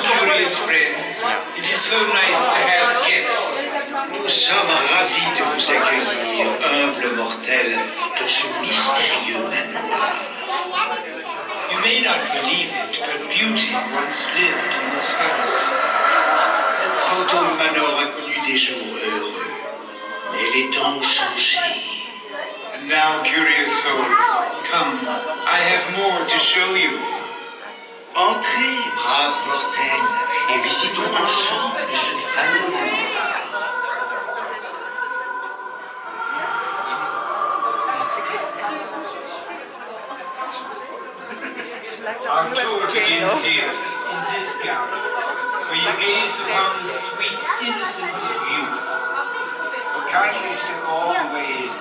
curious friends. It is so nice to have guests. Nous sommes ravis de vous accueillir, humble mortel, dans ce mystérieux manoir. You may not believe it, but beauty once lived in this house. Fantôme Manor a connu des jours heureux, mais les temps ont changé. And now, curious souls, come, I have more to show you. Entrez, braves mortels, et visitons ensemble ce fameux manoir. Our tour begins here, in this gallery, where you gaze upon the sweet innocence of youth. Kindly step all the way in.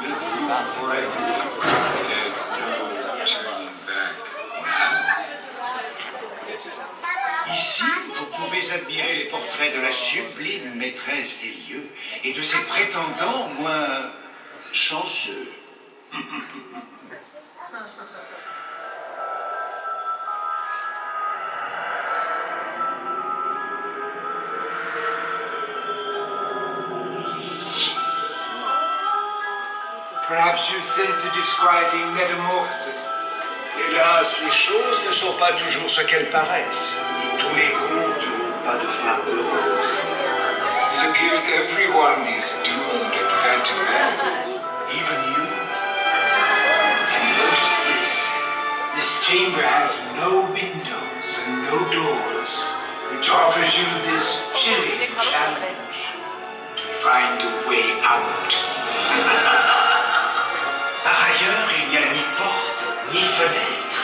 Make room for everyone. There's no turning back. Ici, vous pouvez admirer les portraits de la sublime maîtresse des lieux et de ses prétendants moins chanceux. Perhaps you sense a disquieting metamorphosis. Hélas, les choses ne sont pas toujours ce qu'elles paraissent. Tous les contes n'ont pas de fin heureuse. It appears everyone is doomed at phantom end. Even you? And notice this. This chamber has no windows and no doors, which offers you this chilling challenge to find a way out. Par ailleurs, il n'y a ni porte, ni fenêtre.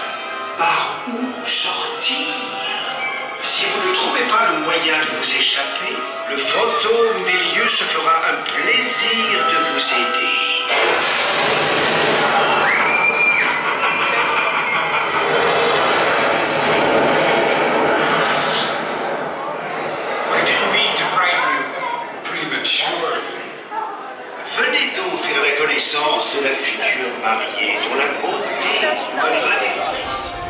Par où sortir? Si vous ne trouvez pas le moyen de vous échapper, le fantôme des lieux se fera un plaisir de vous aider. I didn't mean to frighten you prematurely. Venez donc faire la connaissance de la future mariée dont la beauté vous donnera des frissons.